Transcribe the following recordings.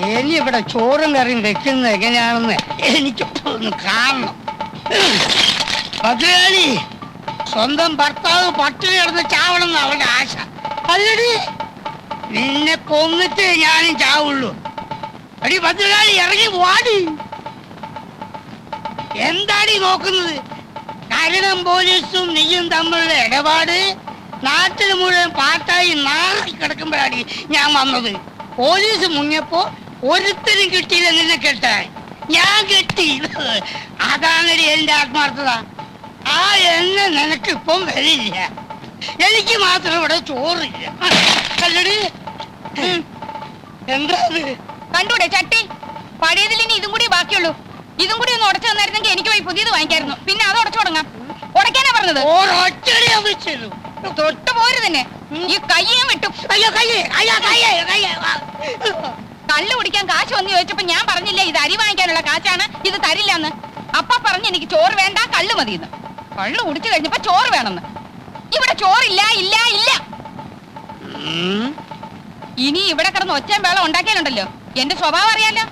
ഇനി ഇവിടെ ചോറും കറിയും വെക്കുന്നത് എങ്ങനെയാണെന്ന് എനിക്ക് ഒന്ന് കാണണം. ഭദ്രകാളി, സ്വന്തം ഭർത്താവ് പട്ടിണി കിടന്ന് ചാവണമെന്ന് അവന്റെ ആശ. അല്ലടി, നിന്നെ കൊന്നിട്ട് ഞാനും ചാവുള്ളൂ. അടി ഭദ്രകാളി, ഇറങ്ങി വാടി. എന്താടി നോക്കുന്നത്? കരുണം പോലീസും നീയും തമ്മിലുള്ള ഇടപാട് നാട്ടിൽ മുഴുവൻ പാട്ടായി നാറി കിടക്കുമ്പോഴാണ് ഞാൻ വന്നത്. പോലീസ് മുങ്ങിയപ്പോ ഒരുത്തരും കിട്ടിയില്ല നിന്നെ കെട്ടാൻ. ഞാൻ കെട്ടി. അതാണടി എന്റെ ആത്മാർത്ഥത. ആ എന്നെ നിനക്കിപ്പം വരില്ല. എനിക്ക് മാത്രം ഇവിടെ ചോറില്ല. അല്ലടി, എന്താ കണ്ടൂടെ ചട്ടി? പഴയതിൽ ഇനി ഇതും കൂടി ബാക്കിയുള്ളൂ. ഇതും കൂടി ഒന്ന് ഉടച്ചു തന്നായിരുന്നെങ്കിൽ എനിക്ക് പോയി പുതിയത് വാങ്ങിക്കായിരുന്നു. പിന്നെ അത് ഉടച്ചു തുടങ്ങാം. ഉടക്കാനാ പറഞ്ഞത്. തൊട്ട് പോരു തന്നെ. ഈ കയ്യും വിട്ടു. കള്ളു കുടിക്കാൻ കാശ് വന്ന് ചോദിച്ചപ്പോ ഞാൻ പറഞ്ഞില്ലേ ഇത് അരി വാങ്ങിക്കാനുള്ള കാശാണ്, ഇത് തരില്ലെന്ന്. അപ്പ പറഞ്ഞ് എനിക്ക് ചോറ് വേണ്ട, കള്ളു മതിയെന്ന്. കള്ളു കുടിച്ചു കഴിഞ്ഞപ്പോ ചോറ് വേണമെന്ന്. ഇവിടെ ചോറില്ല, ഇല്ല, ഇല്ല. ഇനി ഇവിടെ കിടന്ന് ഒച്ചയും വേളം ഉണ്ടാക്കിയാലുണ്ടല്ലോ എന്റെ സ്വഭാവം അറിയാലോ.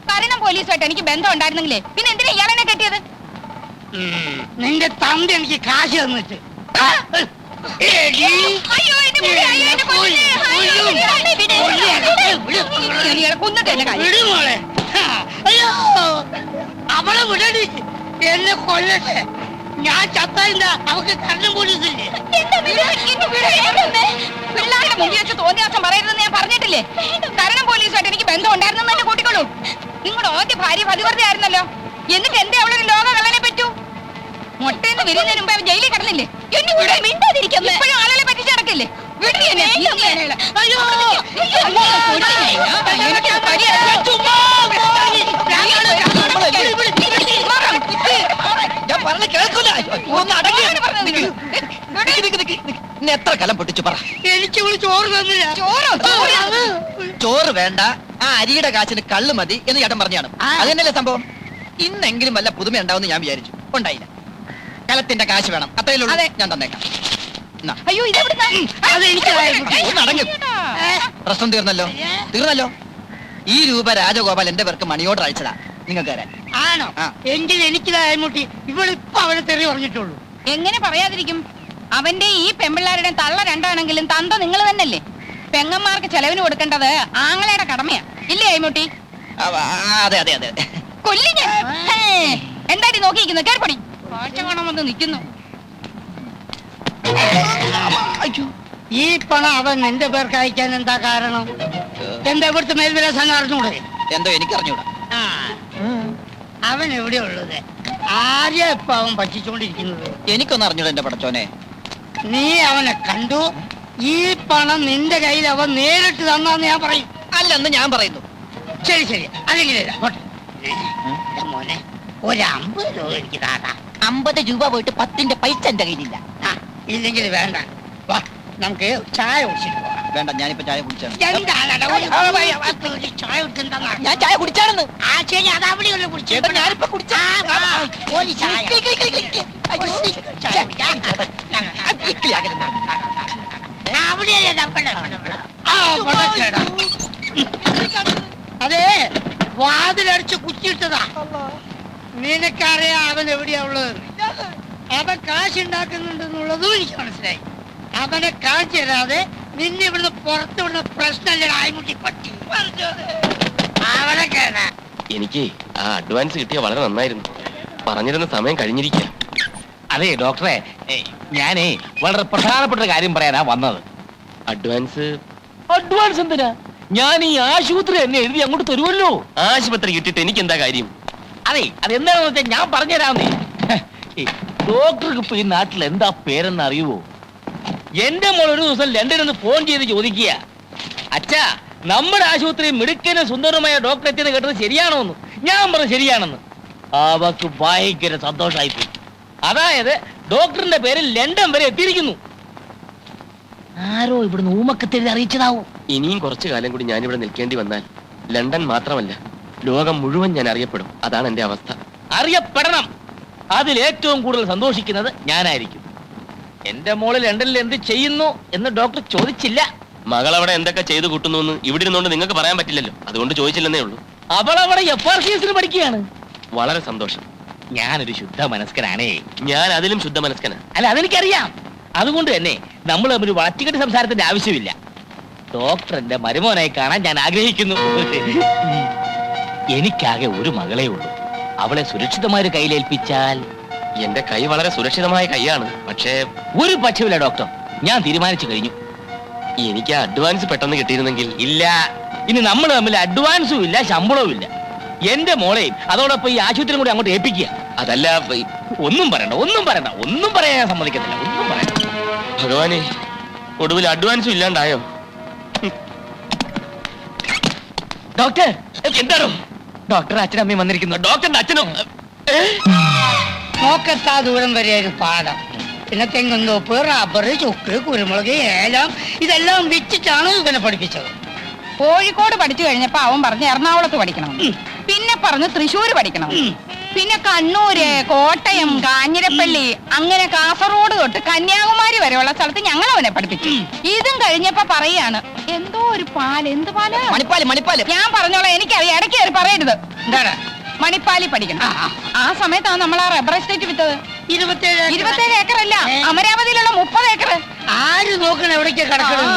കരുണം പോലീസുമായിട്ട് എനിക്ക് ബന്ധം ഉണ്ടായിരുന്നെങ്കിലേ പിന്നെ എന്തിനാ ഇയാളെന്നെ കെട്ടിയത്? നിന്റെ തന്ത എനിക്ക് കാശ് തന്നിട്ട്. അവളെ വിടടി, എന്നെ കൊല്ലട്ടെ. ഞാൻ ചത്തല്ല, അവക്ക് കരുണം പോലീസില്ലേ. പിള്ളേരുടെ മുമ്പിൽ വെച്ച് തോന്നിയാസം പറയരുതെന്ന് ഞാൻ പറഞ്ഞിട്ടില്ലേ? കരുണം പോലീസുമായിട്ട് എനിക്ക് ബന്ധം ഉണ്ടായിരുന്നെന്ന് തന്നെ കൂട്ടിക്കോളൂ. നിങ്ങളുടെ ആദ്യ ഭാര്യ പതിവ്രത ആയിരുന്നല്ലോ. എന്നിട്ട് എന്തേ അവളൊരു ലോക കള്ളനെ പറ്റൂ? മുട്ടയെന്ന് വിരുന്നതിന് മുമ്പ് ജയിലിൽ കിടന്നില്ലേ? ഇപ്പോഴും ആളുകളെ പറ്റിച്ച് നടക്കില്ലേ? എത്ര കലം പൊട്ടിച്ചു പറ. എനിക്ക് ചോറ് തന്നില്ല. ചോറ് വേണ്ട, ആ അരിയുടെ കാശിന് കള്ളു മതി എന്ന് ചേട്ടൻ പറഞ്ഞാണ്. അത് തന്നെയല്ലേ സംഭവം. ഇന്നെങ്കിലും വല്ല പുതുമ ഉണ്ടാവുമെന്ന് ഞാൻ വിചാരിച്ചു. ഉണ്ടായില്ല. കലത്തിന്റെ കാശ് വേണം, അത്രയേ ഉള്ളൂ. ഞാൻ തന്നേക്കാം. അയ്യോ, പ്രശ്നം തീർന്നല്ലോ. തീർന്നല്ലോ. ഈ രൂപ രാജഗോപാൽ എന്റെ പേർക്ക് മണി ഓർഡർ അയച്ചതാ നിങ്ങൾക്ക് തരാൻ. ആണോ? എങ്കിൽ എനിക്കിതായ്മുട്ടി. ഇവളിപ്പോ അവനെ തെറി പറഞ്ഞിട്ടുള്ളൂ. എങ്ങനെ പറയാതിരിക്കും? അവന്റെ ഈ പെമ്പിള്ളാരുടെ തള്ള രണ്ടാണെങ്കിലും തന്ത നിങ്ങൾ തന്നെയല്ലേ. പെങ്ങന്മാർക്ക് ചെലവിന് കൊടുക്കേണ്ടത് ആങ്ങളയുടെ കടമയാ, ഇല്ലേ അയ്മുട്ടി? അതെ അതെ അതെ. കൊല്ലിഞ്ഞ എന്തായാലും നോക്കിയിരിക്കുന്നു. കേൾപ്പണി കാഴ്ച കാണാൻ വന്ന് നിൽക്കുന്നു. ഈ പണം അവൻ എന്റെ പേർക്ക് അയക്കാൻ എന്താ കാരണം? എന്താ ഇവിടുത്തെ മേൽവിലാസം അറിഞ്ഞൂടെ? എന്തോ എനിക്കറിഞ്ഞൂടാ. അവൻ എവിടെയാ ഉള്ളത്? ആരെയാ ഇപ്പൊ അവൻ പറ്റിച്ചോണ്ടിരിക്കുന്നത്? എനിക്കൊന്നും അറിഞ്ഞൂടാ എന്റെ പടച്ചോനെ. നീ അവനെ കണ്ടു. ഈ പണം നിന്റെ കയ്യിൽ അവൻ നേരിട്ട് തന്നാന്ന് ഞാൻ പറയും. അല്ലെന്ന് ഞാൻ പറയുന്നു. ശരി ശരി, അല്ലെങ്കിൽ മോനെ ഒരു 50 രൂപ എനിക്ക് താടാ. 50 രൂപ പോയിട്ട് 10ന്റെ പൈസ എന്റെ കയ്യിലില്ല. ഇല്ലെങ്കിൽ വേണ്ട, വാ നമുക്ക് ചായ കുടിച്ചിട്ട് പോകാം. വേണ്ട, ഞാനിപ്പോ ചായ കുടിച്ചാണ്. ഞാൻ ചായ കുടിച്ചാണെന്ന്. ആ ശരി, അത് അവിടെയുള്ള കുടിച്ചേട്ടാ. ഞാനിപ്പോ കുടിച്ചാ അതെ, വാതിലടിച്ച് കുറ്റിയിട്ടതാ. നിനക്കറിയാം അവൻ എവിടെയാ ഉള്ളത്. അവൻ കാശുണ്ടാക്കുന്നുണ്ടെന്നുള്ളതും എനിക്ക് മനസ്സിലായി. അവനെ കാണിച്ചു തരാതെ നിന്നെ ഇവിടുന്ന് പുറത്തു വിടുന്ന പ്രശ്നമല്ലേ ആയിമുട്ടി പറ്റി. അവനെ കേടാ. എനിക്ക് ആ അഡ്വാൻസ് കിട്ടിയ വളരെ നന്നായിരുന്നു. പറഞ്ഞിരുന്ന സമയം കഴിഞ്ഞിരിക്കുക. അതെ ഡോക്ടറെ, ഞാനേ വളരെ പ്രധാനപ്പെട്ട കാര്യം പറയാനാ വന്നത്. അഡ്വാൻസ് എന്തിനാ? ഞാൻ ഈ ആശുപത്രി എന്നെ എഴുതി അങ്ങോട്ട് തരുമല്ലോ. ആശുപത്രി കിട്ടിയിട്ട് എനിക്ക് എന്താ കാര്യം? അതെ, അതെന്താണെന്ന് വെച്ചാൽ ഞാൻ പറഞ്ഞുതരാമെന്നേ. ഡോക്ടർക്ക് ഇപ്പൊ ഈ നാട്ടിൽ എന്താ പേരെന്ന് അറിയുവോ? എന്റെ മോൾ ഒരു ദിവസം ലണ്ടനിൽ ഫോൺ ചെയ്ത് ചോദിക്കുക, അച്ഛാ നമ്മുടെ ആശുപത്രി മിടുക്കനും സുന്ദരമായ ഡോക്ടർ എത്തിയെന്ന് കേട്ടത് ശരിയാണോ എന്ന്. ഞാൻ പറഞ്ഞു ശരിയാണെന്ന്. അവക്ക് ഭയങ്കര സന്തോഷമായിപ്പോയി. അതായത് ഡോക്ടറിന്റെ പേര് ലണ്ടൻ വരെ എത്തിയിരിക്കുന്നു. ആരോ ഇവിടുന്ന് ഊമക്കത്തെഴുതി അറിയിച്ചതാവും. ഇനിയും കുറച്ചു കാലം കൂടി ഞാനിവിടെ നിൽക്കേണ്ടി വന്നാൽ ലണ്ടൻ മാത്രമല്ല ലോകം മുഴുവൻ ഞാൻ അറിയപ്പെടും. അതാണ് എന്റെ അവസ്ഥ. അറിയപ്പെടണം. അതിൽ ഏറ്റവും കൂടുതൽ സന്തോഷിക്കുന്നത് ഞാനായിരിക്കും. എന്റെ മോള് ലണ്ടനിൽ എന്ത് ചെയ്യുന്നു എന്ന് ഡോക്ടർ ചോദിച്ചില്ല. മകളവിടെ എന്തൊക്കെ ചെയ്തു കൂട്ടുന്നു എന്ന് ഇവിടെ ഇരുന്നുകൊണ്ട് നിങ്ങൾക്ക് പറയാൻ പറ്റില്ലല്ലോ, അതുകൊണ്ട് ചോദിച്ചില്ലെന്നേ ഉള്ളൂ. അവളവിടെ FRCS പഠിക്കുകയാണ്. വളരെ സന്തോഷം. ഞാനൊരു ശുദ്ധ മനസ്കനാണേ. ഞാൻ അതിലും ശുദ്ധ മനസ്കനാ. അല്ല, അതെനിക്കറിയാം. അതുകൊണ്ട് തന്നെ നമ്മൾ തമ്മിൽ വളച്ചുകെട്ടി സംസാരത്തിന്റെ ആവശ്യമില്ല. ഡോക്ടറിന്റെ മരുമോനായി കാണാൻ ഞാൻ ആഗ്രഹിക്കുന്നു. എനിക്കാകെ ഒരു മകളേ ഉള്ളൂ. അവളെ സുരക്ഷിതമായ കയ്യിലേൽപ്പിച്ചാൽ. എന്റെ കൈ വളരെ സുരക്ഷിതമായ കൈയാണ്. പക്ഷേ ഒരു പക്ഷമില്ല ഡോക്ടർ, ഞാൻ തീരുമാനിച്ചു കഴിഞ്ഞു. എനിക്ക് അഡ്വാൻസ് പെട്ടെന്ന് കിട്ടിയിരുന്നെങ്കിൽ. ഇല്ല, ഇനി നമ്മൾ തമ്മിൽ അഡ്വാൻസും ഇല്ല, ശമ്പളവും ഇല്ല. എന്റെ മോളെയും അതോടൊപ്പം ഈ ആശുപത്രിയും കൂടി അങ്ങോട്ട് ഏൽപ്പിക്കുക. അതല്ല, ഒന്നും പറയണ്ട, ഒന്നും പറയണ്ട, ഒന്നും പറയാൻ ഞാൻ സമ്മതിക്കത്തില്ല. ഒന്നും പറയണ്ട. ഭഗവാനെ, ഒടുവിൽ അഡ്വാൻസും ഇല്ലാണ്ടായോ? ഡോക്ടർ, എന്താണോ? ഡോക്ടർ അച്ഛനമ്മയും വന്നിരിക്കുന്നു. ഡോക്ടറിന്റെ അച്ഛനും. നോക്കെത്താ ദൂരം വരെ ഒരു പാടം, പിന്നെ തെങ്ങുന്തോപ്പ്, റബ്ബർ, ചുക്ക്, കുരുമുളക്, ഏലം ഇതെല്ലാം വിറ്റിട്ടാണ് ഇവനെ പഠിപ്പിച്ചത്. കോഴിക്കോട് പഠിച്ചു കഴിഞ്ഞപ്പോ അവൻ പറഞ്ഞു എറണാകുളത്ത് പഠിക്കണം, പിന്നെ പറഞ്ഞു തൃശ്ശൂര് പഠിക്കണം, പിന്നെ കണ്ണൂര്, കോട്ടയം, കാഞ്ഞിരപ്പള്ളി, അങ്ങനെ കാസർഗോഡ് തൊട്ട് കന്യാകുമാരി വരെയുള്ള സ്ഥലത്ത് ഞങ്ങൾ അവനെ പഠിപ്പിച്ചു. ഇതും കഴിഞ്ഞപ്പോ പറയാണ് എന്തോ ഒരു പാല്, എന്ത് പാല്? മണിപ്പാല്. ഞാൻ പറഞ്ഞോളാം, എനിക്കറിയാം, ഇടയ്ക്ക് കയറി പറയരുത്. എന്താണ്? മണിപ്പാലി പഠിക്കണം. ആ സമയത്താണ് നമ്മൾ ആ റബ്ബർ എസ്റ്റേറ്റ് വിറ്റത്. 27 ഏക്കറല്ല, അമരാവതിയിലുള്ള 30 ഏക്കർ. ആര് നോക്കണം എവിടേക്ക് കിടക്കണം?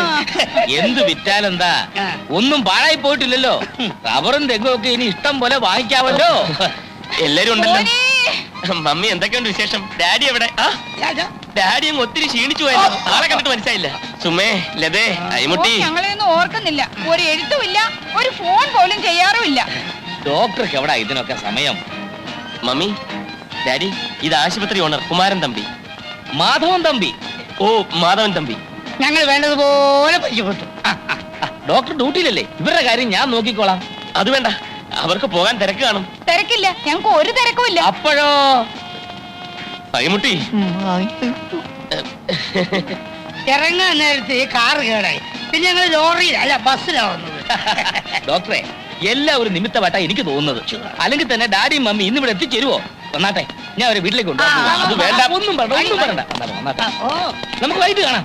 എന്ത് വിറ്റാലെന്താ, ഒന്നും പാഴായി പോയിട്ടില്ലല്ലോ. റബ്ബറും തെങ്ങും ഒക്കെ ഇനി ഇഷ്ടം പോലെ വാങ്ങിക്കാമല്ലോ. എല്ലാരും ഉണ്ടല്ലോ. മമ്മി എന്തൊക്കെയുണ്ട് വിശേഷം? ഡാഡി എവിടെ? ഡാഡി അങ്ങ് ഒത്തിരി ക്ഷീണിച്ചു പോയല്ലോ. ആളെ കണ്ടിട്ട് മനസ്സിലായില്ല. സുമേ, ലതേ, അയ്മുട്ടി. ഞങ്ങളെയൊന്നും ഓർക്കുന്നില്ല. ഒരു എഴുത്തുമില്ല, ഒരു ഫോൺ പോലും ചെയ്യാറുമില്ല. ഡോക്ടർക്ക് എവിടാ ഇതിനൊക്കെ സമയം? മമ്മി, ഡാഡി, ഇത് ആശുപത്രി ഓണർ കുമാരൻ തമ്പി. മാധവൻ തമ്പി. ഓ, മാധവൻ തമ്പി. ഞങ്ങൾ വേണ്ടതുപോലെ പരിചയപ്പെട്ടു. ഡോക്ടർ ഡ്യൂട്ടിയിലല്ലേ, ഇവരുടെ കാര്യം ഞാൻ നോക്കിക്കോളാം. അത് വേണ്ട, അവർക്ക് പോകാൻ തിരക്ക് കാണും. തിരക്കില്ല, ഞങ്ങൾക്ക് ഒരു തിരക്കുമില്ല. അപ്പോഴോ? അയ്മുട്ടി, ഇറങ്ങാൻ നേരത്തെ കാറ് കേടായി, പിന്നെ ഞങ്ങൾ ലോറിയിൽ അല്ല ബസ്സിലാണ് വന്നത്. ഡോക്ടറെ, എല്ലാം ഒരു നിമിത്തമായിട്ടാ എനിക്ക് തോന്നുന്നത്. അല്ലെങ്കിൽ തന്നെ ഡാഡിയും മമ്മി ഇന്ന് ഇവിടെ എത്തിച്ചേരുവോ? വന്നാട്ടെ, ഞാൻ അവരെ വീട്ടിലേക്ക് കൊണ്ടുപോകാം. അത് വേണ്ട, ഒന്നും പറയണ്ട, ഒന്നും പറയണ്ട. വന്നാട്ടെ, നമുക്ക് വൈകിട്ട് കാണാം.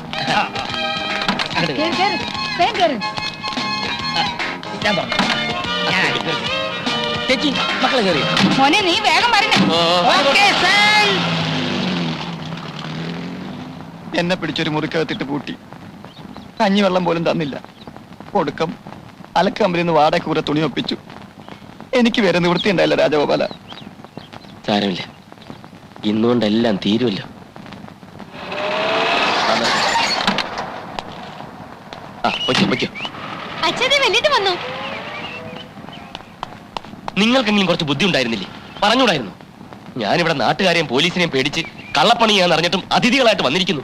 ഞാൻ പറഞ്ഞു. ചേച്ചി, മക്കളെ കയറി. മോനെ, നീ വേഗം വരണേ. Okay, sir. എന്നെ പിടിച്ചൊരു മുറിക്കകത്തിട്ട് പൂട്ടി. കഞ്ഞിവെള്ളം പോലും തന്നില്ല. ഒടുക്കം അലക്കമ്പലിൽ നിന്ന് വാടക കൂടെ തുണി ഒപ്പിച്ചു. എനിക്ക് വേറെ നിവൃത്തി ഉണ്ടായില്ല രാജഗോപാല. സാരമില്ല, ഇന്നുകൊണ്ടെല്ലാം തീരുമല്ലോ. നിങ്ങൾക്കെങ്കിലും കുറച്ച് ബുദ്ധി ഉണ്ടായിരുന്നില്ലേ? പറഞ്ഞൂടായിരുന്നു? ഞാനിവിടെ നാട്ടുകാരെയും പോലീസിനെയും പേടിച്ച് കള്ളപ്പണിയാന്ന് അറിഞ്ഞിട്ടും അതിഥികളായിട്ട് വന്നിരിക്കുന്നു.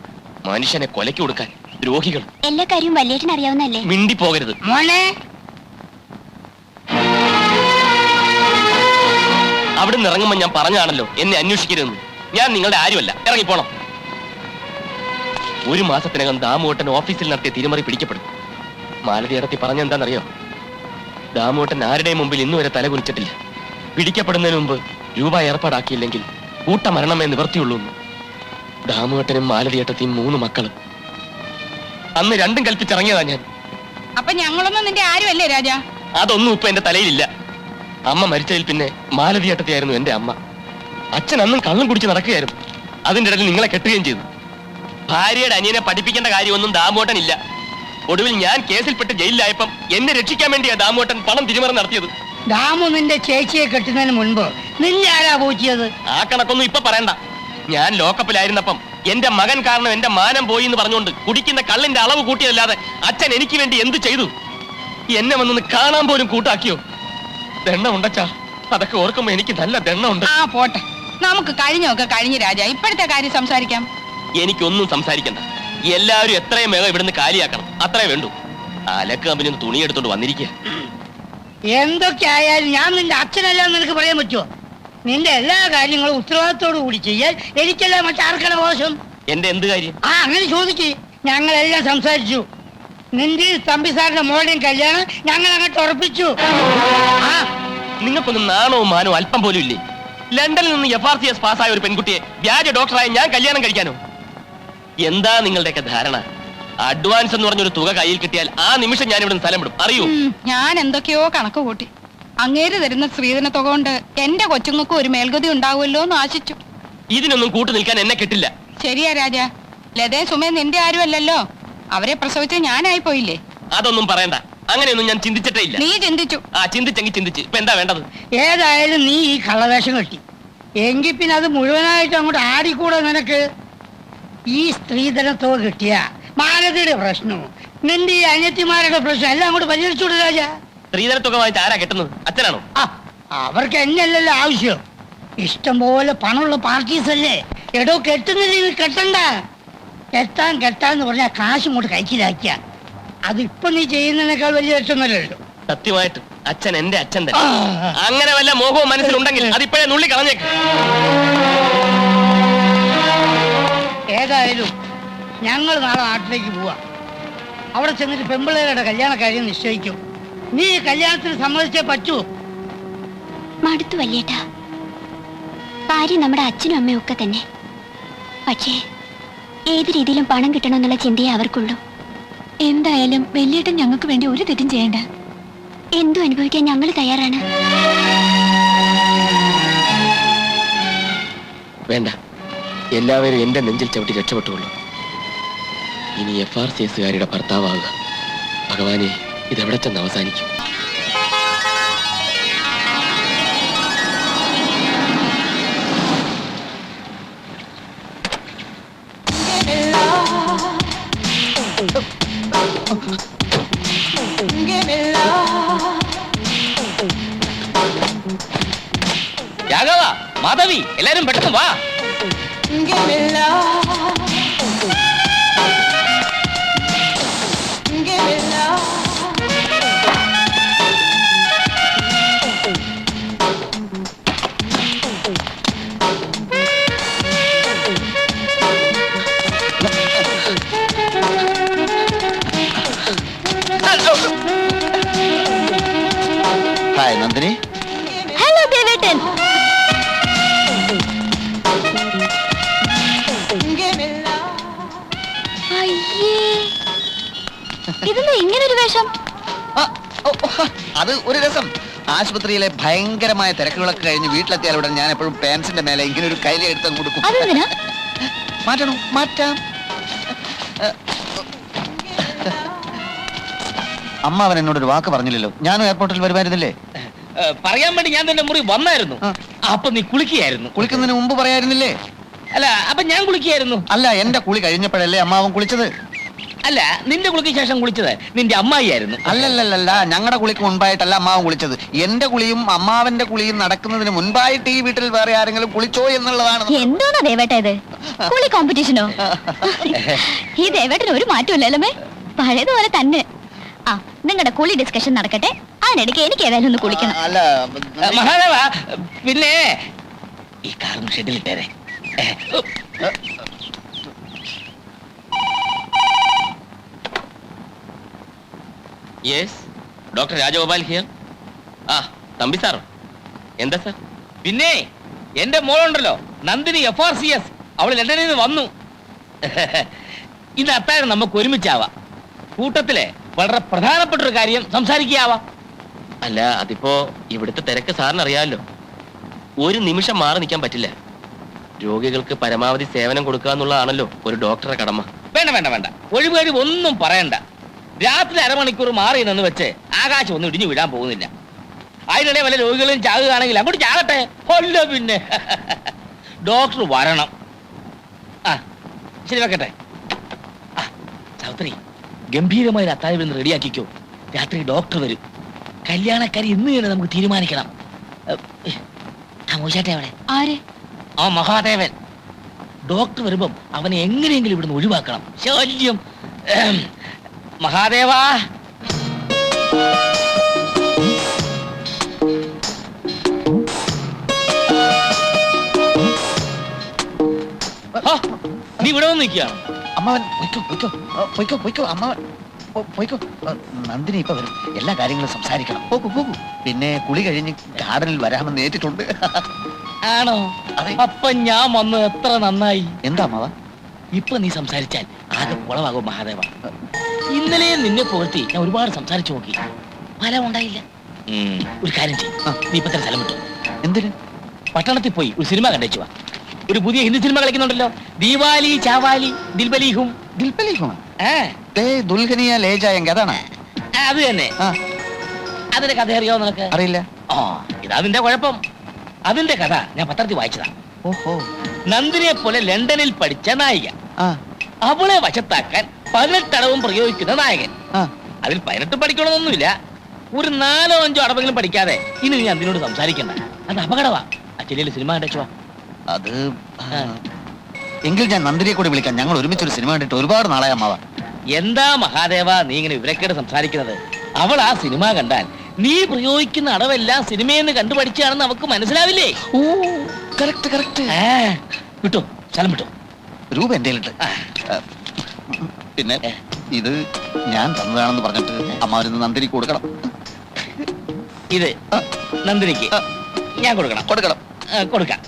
മനുഷ്യനെ കൊലയ്ക്ക് കൊടുക്കാൻ ദ്രോഹികൾ. എല്ലാ കാര്യവും വല്യേട്ടൻ അറിയാവുന്നല്ലേ? മിണ്ടി പോകരുത്. മോനെ, അവിടുന്ന് ഇറങ്ങുമ്പോൾ ഞാൻ പറഞ്ഞാണല്ലോ എന്നെ അന്വേഷിക്കരുതെന്ന്. ഞാൻ നിങ്ങളുടെ ആരുമല്ല, ഇറങ്ങിപ്പോണം. 1 മാസത്തിനകം ദാമുവേട്ടൻ ഓഫീസിൽ നടത്തിയ തിരിമറി പിടിക്കപ്പെടും. മാലതി ഇടത്തി പറഞ്ഞെന്താണെന്നറിയോ? ദാമുവേട്ടൻ ആരുടെയും മുമ്പിൽ ഇന്നുവരെ തല കുനിച്ചിട്ടില്ല. പിടിക്കപ്പെടുന്നതിന് മുമ്പ് രൂപ ഏർപ്പാടാക്കിയില്ലെങ്കിൽ കൂട്ടമരണമേ നിവർത്തിയുള്ളൂ. ദാമുവേട്ടനും മാലതിയേട്ടത്തെയും 3 മക്കളും. അന്ന് രണ്ടും കൽപ്പിച്ചിറങ്ങിയതാ ഞാൻ. അപ്പൊ ഞങ്ങളൊന്നും നിന്റെ ആരുമല്ലേ രാജാ? അതൊന്നും ഇപ്പൊ എന്റെ തലയിലില്ല. അമ്മ മരിച്ചതിൽ പിന്നെ മാലതിയേട്ടത്തെയായിരുന്നു എന്റെ അമ്മ. അച്ഛൻ അന്നും കള്ളും കുടിച്ച് നടക്കുകയായിരുന്നു. അതിന്റെ ഇടയിൽ നിങ്ങളെ കെട്ടുകയും ചെയ്തു. ഭാര്യയുടെ അനിയനെ പഠിപ്പിക്കേണ്ട കാര്യമൊന്നും ദാമോട്ടൻ ഇല്ല. ഒടുവിൽ ഞാൻ കേസിൽപ്പെട്ട് ജയിലിലായപ്പം എന്നെ രക്ഷിക്കാൻ വേണ്ടിയാ ദാമോട്ടൻ പണം തിരിമറി നടത്തിയത്. ദാമു നിന്റെ ചേച്ചിയെ കെട്ടുന്നതിന് മുൻപ് നിന്നെ ആരാ പോറ്റിയത്? ആ കണക്കൊന്നും ഇപ്പൊ പറയണ്ട. ഞാൻ ലോക്കപ്പിലായിരുന്നപ്പം എന്റെ മകൻ കാരണം എന്റെ മാനം പോയി എന്ന് പറഞ്ഞുകൊണ്ട് കുടിക്കുന്ന കള്ളിന്റെ അളവ് കൂട്ടിയതല്ലാതെ അച്ഛൻ എനിക്ക് വേണ്ടി എന്ത് ചെയ്തു? എന്നെ വന്നൊന്ന് കാണാൻ പോലും കൂട്ടാക്കിയോ? ദണ്ണമുണ്ടച്ചാ, അതൊക്കെ ഓർക്കുമ്പോ എനിക്ക് നല്ല ദണ്ണമുണ്ട്. ആ പോട്ടെ, നമുക്ക് കഴിഞ്ഞൊക്കെ കഴിഞ്ഞ് രാജാ. ഇപ്പോഴത്തെ കാര്യം സംസാരിക്കാം. എനിക്കൊന്നും സംസാരിക്കണ്ട. എല്ലാവരും എത്രയും വേഗം ഇവിടുന്ന് കാലിയാക്കണം, അത്രേ വേണ്ടൂ. അലക്ക് കമ്പനി തുണി എടുത്തോണ്ട് വന്നിരിക്കുക. എന്തൊക്കെ ആയാലും ഞാൻ നിന്റെ അച്ഛനല്ലാന്ന് നിനക്ക് പറയാൻ പറ്റുമോ? നിന്റെ എല്ലാ കാര്യങ്ങളും ഉത്തരവാദിത്തോടു കൂടി ചെയ്യാൻ എനിക്കല്ല മറ്റാർക്കാണ് മോശം? എന്റെ എന്ത് കാര്യം? അങ്ങനെ ചോദിക്ക്. ഞങ്ങളെല്ലാം സംസാരിച്ചു. നിന്റെ തമ്പി സാറിന്റെ മോളുടെയും കല്യാണം ഞങ്ങൾ അങ്ങോട്ട് ഉറപ്പിച്ചു. നിങ്ങൾക്കൊന്നും നാണവും മാനവും അല്പം പോലും ഇല്ലേ? ലണ്ടനിൽ നിന്ന് FRCS പാസ്സായ ഒരു പെൺകുട്ടിയെ വ്യാജ ഡോക്ടറായി ഞാൻ കല്യാണം കഴിക്കാനോ? എന്താ നിങ്ങളുടെയൊക്കെ ധാരണ? അഡ്വാൻസ് എന്ന് പറഞ്ഞൊരു തുക കയ്യിൽ കിട്ടിയാൽ ആ നിമിഷം ഞാൻ ഇവിടെ സ്ഥലം വിടും, അറിയൂ. ഞാൻ എന്തൊക്കെയോ കണക്ക് കൂട്ടി. അങ്ങേര് തരുന്ന സ്ത്രീധന തുക കൊണ്ട് എന്റെ കൊച്ചുങ്ങൾക്കും ഒരു മേൽഗതി ഉണ്ടാവുമല്ലോ എന്ന് ആശിച്ചു. ഇതിനൊന്നും കൂട്ടു നിൽക്കാൻ എന്നെ കിട്ടില്ല. ശരിയാ രാജ, ലതേ സുമേ നിന്റെ ആരും അല്ലല്ലോ. അവരെ പ്രസവിച്ച ഞാനായി പോയില്ലേ? അതൊന്നും പറയണ്ട, അങ്ങനെയൊന്നും ഞാൻ ചിന്തിച്ചിട്ടേ ഇല്ല. നീ ചിന്തിച്ചു. ചിന്തിച്ചെങ്കിൽ ചിന്തിച്ച്. ഇപ്പൊ എന്താ വേണ്ടത്? ഏതായാലും നീ ഈ കള്ളവേഷം കെട്ടി, എങ്കിൽ പിന്നെ അത് മുഴുവനായിട്ട് അങ്ങോട്ട് ആടിക്കൂടെ നിനക്ക്? ഈ സ്ത്രീധന തുക കിട്ടിയ മാലതിയുടെ പ്രശ്നവും നിന്റെ ഈ അനിയത്തിമാരുടെ പ്രശ്നം എല്ലാം അങ്ങോട്ട് പരിഹരിച്ചൂടെ രാജ? സ്ത്രീധന തുക വാങ്ങിച്ച് ആരാ കെട്ടുന്നത്? അച്ഛനാണോ? അവർക്ക് എന്നല്ലല്ലോ ആവശ്യം, ഇഷ്ടം പോലെ പണമുള്ള പാർട്ടീസ് അല്ലേ. എടോ കെട്ടുന്നില്ലെങ്കിൽ കെട്ടണ്ട. കെട്ടാന്ന് പറഞ്ഞാൽ കാശ് ഇങ്ങോട്ട് കൈക്കിലാക്കിയ അതിപ്പോ നീ ചെയ്യുന്നതിനേക്കാൾ വലിയ രക്ഷമല്ലല്ലോ. സത്യമായിട്ട് അച്ഛൻ എന്റെ അച്ഛൻ തന്നെ. അങ്ങനെ വല്ല മോഹവും മനസ്സിലുണ്ടെങ്കിൽ അതിപ്പോഴേ നുള്ളി കളഞ്ഞേക്ക്. ഏതായാലും ഞങ്ങൾ നാളെ നാട്ടിലേക്ക് പോവാ. അവിടെ ചെന്നിട്ട് പെമ്പിള്ളേരുടെ കല്യാണ കാര്യം നിശ്ചയിക്കും. നീ കല്യാണത്തിന് സമ്മതിച്ചേ പറ്റൂ. മടുത്തു വല്യേട്ടാ. കാര്യം നമ്മുടെ അച്ഛനും അമ്മയും ഒക്കെ തന്നെ. പക്ഷേ ഏത് രീതിയിലും പണം കിട്ടണമെന്നുള്ള ചിന്തയെ അവർക്കുള്ളൂ. എന്തായാലും വല്യേട്ടൻ ഞങ്ങൾക്ക് വേണ്ടി ഒരു തെറ്റും ചെയ്യണ്ട. എന്തും അനുഭവിക്കാൻ ഞങ്ങൾ തയ്യാറാണ്. വേണ്ട, എല്ലാവരും എന്റെ നെഞ്ചിൽ ചവിട്ടി രക്ഷപ്പെട്ടുള്ളൂ. ഇനി FRCSകാരുടെ ഭർത്താവുക. ഭഗവാനെ, ഇതെവിടെ ചെന്ന് അവസാനിക്കും? രാഘവ, മാധവി, എല്ലാരും പെട്ടെന്ന് വാ. ഹായ് നന്ദിനി. ഹലോ ദേവേട്ടൻ. ഇതെന്താ ഇങ്ങനൊരു വേഷം? അത് ഒരു രസം. ആശുപത്രിയിലെ ഭയങ്കരമായ തിരക്കുകളൊക്കെ കഴിഞ്ഞ് വീട്ടിലെത്തിയാൽ ഉടൻ ഞാൻ എപ്പോഴും പാൻസിന്റെ മേലെ ഇങ്ങനെ ഒരു കൈലി എടുത്ത് കൊടുക്കും. അതെന്തിനാ? മാറ്റാം. അമ്മ അവൻ എന്നോടൊരു വാക്ക് പറഞ്ഞില്ലല്ലോ. ഞാനും എയർപോർട്ടിൽ വരുമായിരുന്നില്ലേ? പറയാൻ വേണ്ടി ഞാൻ തന്നെ മുറി വന്നായിരുന്നു. അപ്പൊ നീ കുളിക്കുകയായിരുന്നു. കുളിക്കുന്നതിന് മുമ്പ് പറയായിരുന്നില്ലേ? അല്ല, അപ്പൊ ഞാൻ കുളിക്കുകയായിരുന്നു. അല്ല, എന്റെ കുളി കഴിഞ്ഞപ്പോഴല്ലേ അമ്മാവൻ കുളിച്ചത്? അല്ല, നിന്റെ കുളിക്ക് ശേഷം കുളിച്ചത് നിന്റെ അമ്മായിയായിരുന്നു. അല്ലല്ലല്ല, ഞങ്ങളുടെ കുളിക്ക് മുൻപായിട്ടല്ല അമ്മാവൻ കുളിച്ചത്. എന്റെ കുളിയും അമ്മാവന്റെ കുളിയും നടക്കുന്നതിന് മുൻപായിട്ട് ഈ വീട്ടിൽ വേറെ ആരെങ്കിലും കുളിച്ചോ എന്നുള്ളതാണ്. എന്തോന്നാ ദേവേട്ട ഇത്? കുളി കോമ്പറ്റീഷനോ? ഈ ദേവേട്ടന് ഒരു മാറ്റമില്ലല്ലേ? പഴയതുപോലെ തന്നെ. ആ, നിങ്ങളുടെ കുളി ഡിസ്കഷൻ നടക്കട്ടെ. അതിനിടയ്ക്ക് എനിക്ക് ഏതായാലും ഒന്ന് കുളിക്കണം. അല്ല മഹാദേവ, പിന്നെ ഈ കാറും ഷെഡിലിട്ടേരെ. Yes, doctor Rajagopal here. Thampi sir, എന്താ സാർ? പിന്നെ എന്റെ മോളുണ്ടല്ലോ നന്ദിനി, FRCS, അവള് ലണ്ടനിൽ നിന്ന് വന്നു. ഇന്ന് അത്താഴം നമുക്ക് ഒരുമിച്ചാവാം. കൂട്ടത്തിലെ വളരെ പ്രധാനപ്പെട്ട ഒരു കാര്യം സംസാരിക്കാവാം. അല്ല, അതിപ്പോ ഇവിടുത്തെ തിരക്ക് സാറിന് അറിയാമല്ലോ. ഒരു നിമിഷം മാറി നിൽക്കാൻ പറ്റില്ല. രോഗികൾക്ക് പരമാവധി സേവനം കൊടുക്കുക എന്നുള്ളതാണല്ലോ ഒരു ഡോക്ടറെ കടമ. വേണ്ട, ഒഴിവുകഴിവ് ഒന്നും പറയണ്ട. രാത്രി അരമണിക്കൂർ മാറി നിന്ന് വെച്ച് ആകാശം ഒന്നും ഇടിഞ്ഞു വിടാൻ പോകുന്നില്ല. അതിനിടെ വല്ല രോഗികളും ചാകുകയാണെങ്കിൽ അങ്ങോട്ട് ചാകട്ടെ. കൊല്ല പിന്നെ ഡോക്ടർ വരണം. ശരി, വെക്കട്ടെ. സാവിത്രി, ഗംഭീരമായ ഒരു അത്താഴം ഇന്ന് റെഡിയാക്കിക്കോ. രാത്രി ഡോക്ടർ വരും. കല്യാണക്കാരി ഇന്ന് തന്നെ നമുക്ക് തീരുമാനിക്കണം. മോശാട്ടെ അവിടെ ആര്? ആ മഹാദേവൻ. ഡോക്ടർ വരുമ്പം അവനെ എങ്ങനെയെങ്കിലും ഇവിടുന്ന് ഒഴിവാക്കണം. ശല്യം. മഹാദേവാ, നീ ഇവിടെ വന്ന് നിൽക്കുകയാണ്. അമ്മാവൻ പൊയ്ക്കോ അമ്മാവൻ പൊയ്ക്കോ. നന്ദിനി ഇപ്പൊ വരും. എല്ലാ കാര്യങ്ങളും സംസാരിക്കണം. പോകൂ. പിന്നെ കുളി കഴിഞ്ഞ് ഗാർഡനിൽ വരാമെന്ന് ഏറ്റിട്ടുണ്ട്. ആണോ? അതെ. അപ്പൊ ഞാൻ വന്ന് എത്ര നന്നായി. എന്താ അമ്മാവ? ഇപ്പൊ നീ സംസാരിച്ചാൽ ആകെ കുളമാകും മഹാദേവ. ഇന്നലെ നിന്നെ പുകഴ്ത്തി ഞാൻ ഒരുപാട് സംസാരിച്ചു നോക്കി, ഫലം ഉണ്ടായില്ല. ഒരു കാര്യം ചെയ്യും, നീ ഇപ്പൊ തന്നെ സ്ഥലം വിട്ടു. എന്തിന്? പട്ടണത്തിൽ പോയി ഒരു സിനിമ കണ്ടേച്ചു വാ. ഒരു പുതിയ ഹിന്ദി സിനിമ കളിക്കുന്നുണ്ടല്ലോ, ദീപാലി ചാവാലി ദിൽബലീഹും. ദുൽഹനിയ ലേ ജായേംഗെ അതാണ്. അത് തന്നെ. അതിന്റെ കഥ അറിയാവോ നിനക്ക്? അറിയില്ല. ആ, ഇതതിന്റെ കുഴപ്പം. അതിന്റെ കഥ ഞാൻ പത്രത്തിൽ വായിച്ചതാ. ഓഹോ. നന്ദിനെ പോലെ ലണ്ടനിൽ പഠിച്ച നായിക, അവളെ വശത്താക്കാൻ 18 അടവും പ്രയോഗിക്കുന്ന നായകൻ. അതിൽ 18 പഠിക്കണമെന്നൊന്നുമില്ല, ഒരു 4-5 അടവെങ്കിലും പഠിക്കാതെ ഇനി നീ അതിനോട് സംസാരിക്കണ്ട. അത് അപകടമാ. അച്ഛനിൽ സിനിമ കണ്ടേച്ചുവാ. അത് എങ്കിൽ ഞാൻ നന്ദിനിയെ കൂടി വിളിക്കാം. ഞങ്ങൾ ഒരുമിച്ചൊരു സിനിമ കണ്ടിട്ട് ഒരുപാട് നാളായ അമ്മാവ. എന്താ മഹാദേവ നീ ഇങ്ങനെ വിവരക്കേട് സംസാരിക്കുന്നത്? അവൾ ആ സിനിമ കണ്ടാൽ നീ പ്രയോഗിക്കുന്ന അടവെല്ലാം സിനിമയെന്ന് കണ്ടുപഠിച്ചാണെന്ന് അവക്ക് മനസ്സിലാവില്ലേ? ഓ, കറക്റ്റ് കറക്റ്റ്. വിട്ടോ, സ്ഥലം വിട്ടോ. രൂപ എന്റെ പിന്നെ ഇത് ഞാൻ തന്നതാണെന്ന് പറഞ്ഞിട്ട് അമ്മാവരിന്ന് നന്ദിനിക്ക് കൊടുക്കണം. ഇത് നന്ദിനിക്ക് ഞാൻ കൊടുക്കണം. കൊടുക്കണം. കൊടുക്കാം.